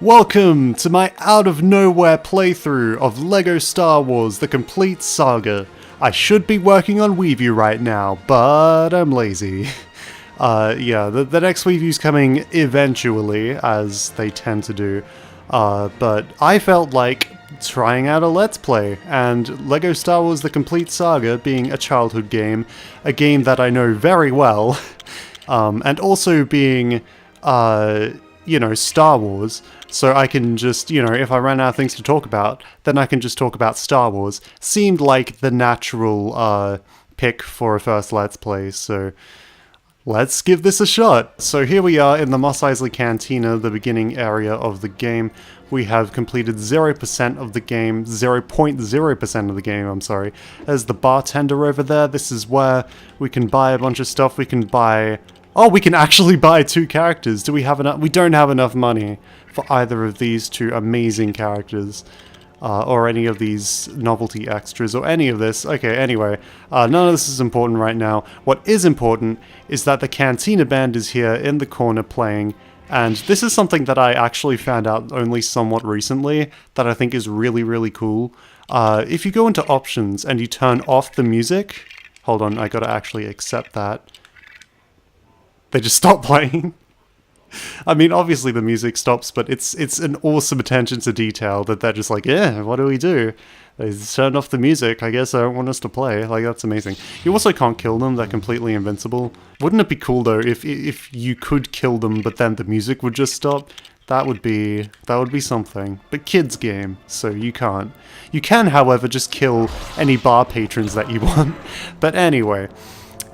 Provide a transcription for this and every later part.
Welcome to my out-of-nowhere playthrough of LEGO Star Wars The Complete Saga. I should be working on Weeview right now, but I'm lazy. The next Weeview's coming eventually, as they tend to do. But I felt like trying out a Let's Play, and LEGO Star Wars The Complete Saga being a childhood game, a game that I know very well, and also being, Star Wars, so I can just, if I ran out of things to talk about, then I can just talk about Star Wars, seemed like the natural pick for a first Let's Play, so let's give this a shot. So here we are in the Mos Eisley Cantina, the beginning area of the game. We have completed 0% of the game, 0.0% of the game, I'm sorry. There's the bartender over there. This is where we can buy a bunch of stuff. We can buy... Oh, we can actually buy 2 characters. Do we have enough? We don't have enough money for either of these 2 amazing characters. Or any of these novelty extras, or any of this. Okay, anyway, none of this is important right now. What is important is that the Cantina Band is here in the corner playing, and this is something that I actually found out only somewhat recently that I think is really, really cool. If you go into options and you turn off the music... Hold on, I gotta actually accept that. They just stop playing. I mean, obviously the music stops, but it's an awesome attention to detail that they're just like, yeah, what do we do? They turned off the music, I guess they don't want us to play. Like, that's amazing. You also can't kill them, they're completely invincible. Wouldn't it be cool, though, if you could kill them, but then the music would just stop? That would be something. But kids game, so you can't. You can, however, just kill any bar patrons that you want. But anyway...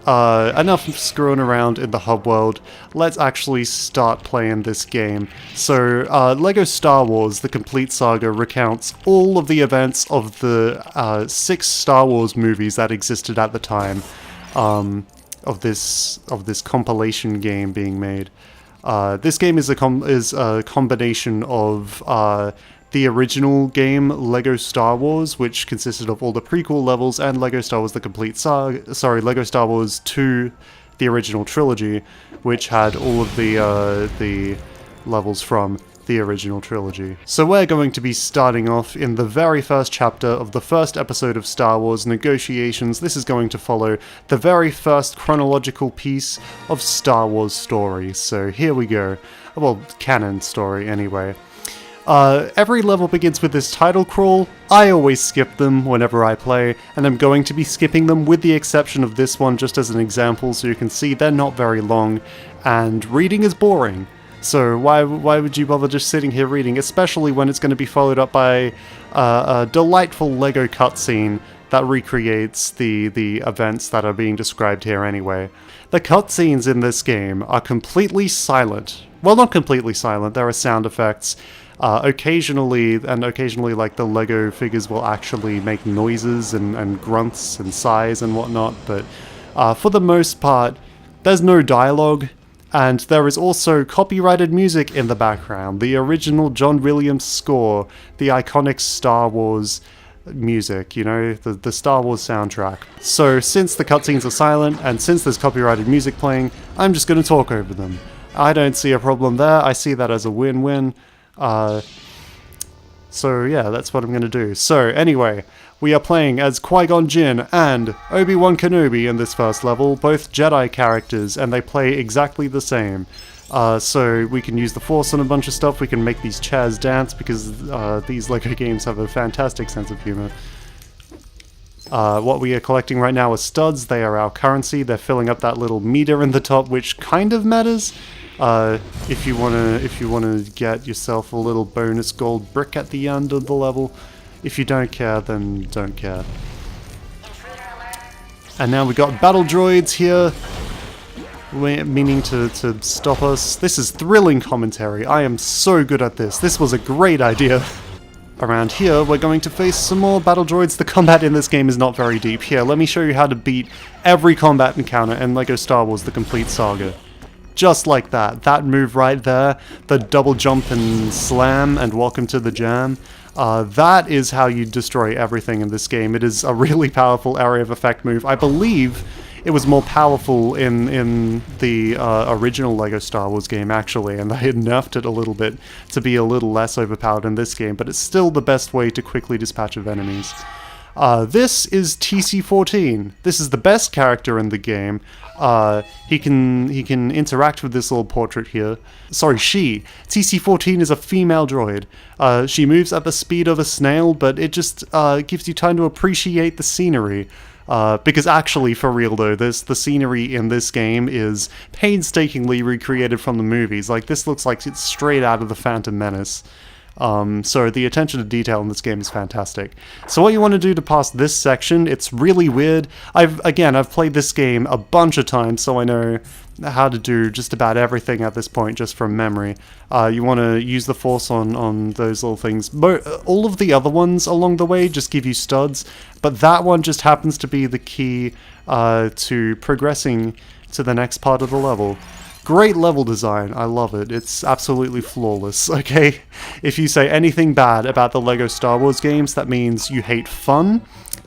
enough screwing around in the hub world. Let's actually start playing this game. So, LEGO Star Wars The Complete Saga recounts all of the events of the 6 Star Wars movies that existed at the time of this compilation game being made. This game is a combination of the original game, LEGO Star Wars, which consisted of all the prequel levels, and LEGO Star Wars The Complete Saga... Sorry, LEGO Star Wars 2, the original trilogy, which had all of the levels from the original trilogy. So we're going to be starting off in the very first chapter of the first episode of Star Wars Negotiations. This is going to follow the very first chronological piece of Star Wars story. So here we go. Well, canon story, anyway. Every level begins with this title crawl. I always skip them whenever I play, and I'm going to be skipping them with the exception of this one just as an example, so you can see they're not very long, and reading is boring. So why would you bother just sitting here reading, especially when it's going to be followed up by a delightful LEGO cutscene that recreates the events that are being described here anyway. The cutscenes in this game are completely silent. Well, not completely silent, there are sound effects. Occasionally, like, the LEGO figures will actually make noises and grunts and sighs and whatnot, but for the most part, there's no dialogue, and there is also copyrighted music in the background. The original John Williams score, the iconic Star Wars music, the Star Wars soundtrack. So, since the cutscenes are silent, and since there's copyrighted music playing, I'm just going to talk over them. I don't see a problem there, I see that as a win-win. So yeah, that's what I'm gonna do. So anyway, we are playing as Qui-Gon Jinn and Obi-Wan Kenobi in this first level, both Jedi characters, and they play exactly the same. So we can use the Force on a bunch of stuff, we can make these chairs dance, because these LEGO games have a fantastic sense of humor. What we are collecting right now are studs. They are our currency. They're filling up that little meter in the top, which kind of matters. If you wanna get yourself a little bonus gold brick at the end of the level. If you don't care, then don't care. And now we got battle droids here, meaning to stop us. This is thrilling commentary. I am so good at this. This was a great idea. Around here, we're going to face some more battle droids. The combat in this game is not very deep. Here, let me show you how to beat every combat encounter in LEGO Star Wars The Complete Saga. Just like that. That move right there, the double jump and slam and welcome to the jam. That is how you destroy everything in this game. It is a really powerful area of effect move. I believe it was more powerful in the original Lego Star Wars game, actually, and they had nerfed it a little bit to be a little less overpowered in this game, but it's still the best way to quickly dispatch of enemies. This is TC-14. This is the best character in the game. He can interact with this little portrait here. Sorry, she. TC-14 is a female droid. She moves at the speed of a snail, but it just gives you time to appreciate the scenery. Because actually, for real though, the scenery in this game is painstakingly recreated from the movies. Like, this looks like it's straight out of The Phantom Menace. So the attention to detail in this game is fantastic. So what you want to do to pass this section, it's really weird. I've played this game a bunch of times, so I know how to do just about everything at this point just from memory. You want to use the force on those little things. All of the other ones along the way just give you studs, but that one just happens to be the key to progressing to the next part of the level. Great level design, I love it. It's absolutely flawless, okay? If you say anything bad about the LEGO Star Wars games, that means you hate fun,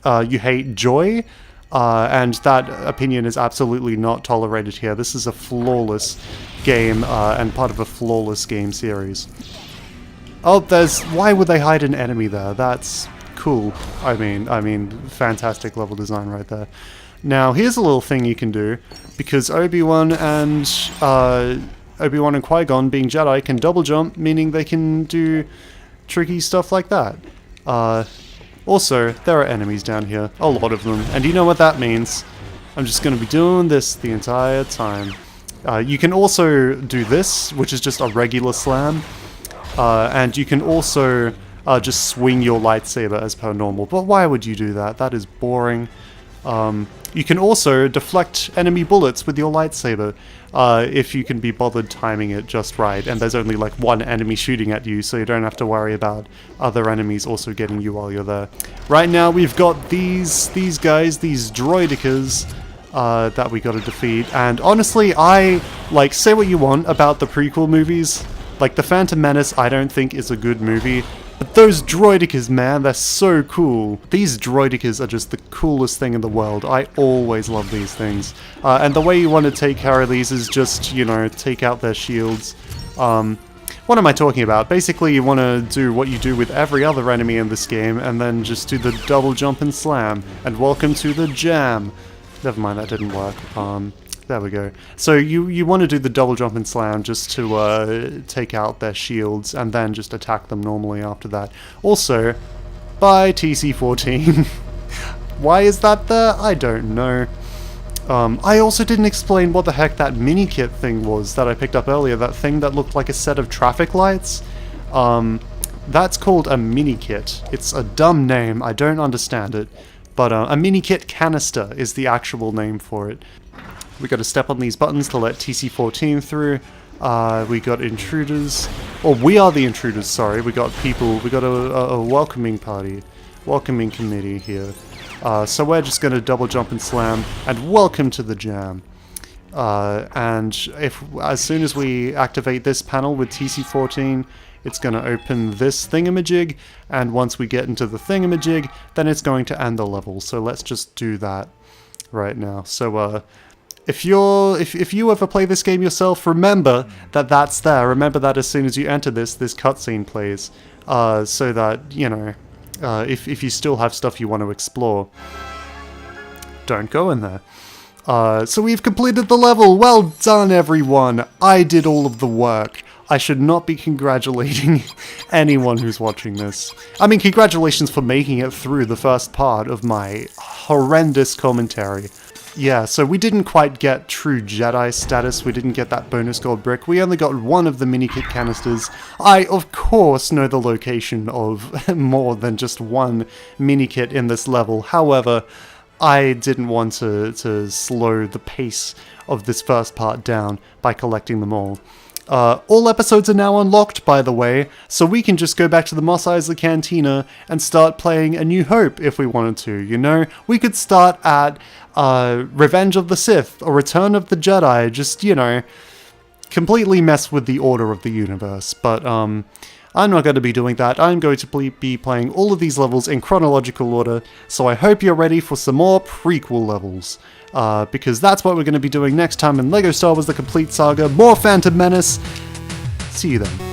you hate joy, and that opinion is absolutely not tolerated here. This is a flawless game, and part of a flawless game series. Oh, why would they hide an enemy there? That's cool. I mean, fantastic level design right there. Now, here's a little thing you can do, because Obi-Wan and Qui-Gon, being Jedi, can double jump, meaning they can do tricky stuff like that. Also, there are enemies down here, a lot of them, and you know what that means. I'm just going to be doing this the entire time. You can also do this, which is just a regular slam, and you can also just swing your lightsaber as per normal, but why would you do that? That is boring. You can also deflect enemy bullets with your lightsaber, if you can be bothered timing it just right, and there's only like one enemy shooting at you, so you don't have to worry about other enemies also getting you while you're there. Right now we've got these guys, these droidicas, that we gotta defeat, and honestly, say what you want about the prequel movies, like The Phantom Menace I don't think is a good movie, but those droidicas, man, they're so cool. These droidicas are just the coolest thing in the world. I always love these things. And the way you want to take care of these is just, you know, take out their shields. What am I talking about? Basically, you want to do what you do with every other enemy in this game, and then just do the double jump and slam. And welcome to the jam. Never mind, that didn't work. There we go. So you want to do the double jump and slam just to take out their shields, and then just attack them normally after that. Also, bye TC-14. Why is that there? I don't know. I also didn't explain what the heck that mini-kit thing was that I picked up earlier, that thing that looked like a set of traffic lights. That's called a mini-kit. It's a dumb name, I don't understand it, but a mini-kit canister is the actual name for it. We got to step on these buttons to let TC-14 through. We got intruders. Or we are the intruders, sorry. We got people. We got a welcoming party. Welcoming committee here. So we're just going to double jump and slam. And welcome to the jam. And as soon as we activate this panel with TC-14, it's going to open this thingamajig. And once we get into the thingamajig, then it's going to end the level. So let's just do that right now. So, if you ever play this game yourself, remember that that's there. Remember that as soon as you enter this cutscene plays, so that, you know, if you still have stuff you want to explore, don't go in there. So we've completed the level. Well done, everyone. I did all of the work. I should not be congratulating anyone who's watching this. I mean, congratulations for making it through the first part of my horrendous commentary. Yeah, so we didn't quite get true Jedi status, we didn't get that bonus gold brick, we only got one of the mini-kit canisters. I, of course, know the location of more than just one mini-kit in this level, however, I didn't want to slow the pace of this first part down by collecting them all. All episodes are now unlocked, by the way, so we can just go back to the Mos Eisley Cantina and start playing A New Hope if we wanted to, you know? We could start at Revenge of the Sith or Return of the Jedi, just, you know, completely mess with the order of the universe, but I'm not going to be doing that. I'm going to be playing all of these levels in chronological order, so I hope you're ready for some more prequel levels, because that's what we're going to be doing next time in LEGO Star Wars The Complete Saga. More Phantom Menace. See you then.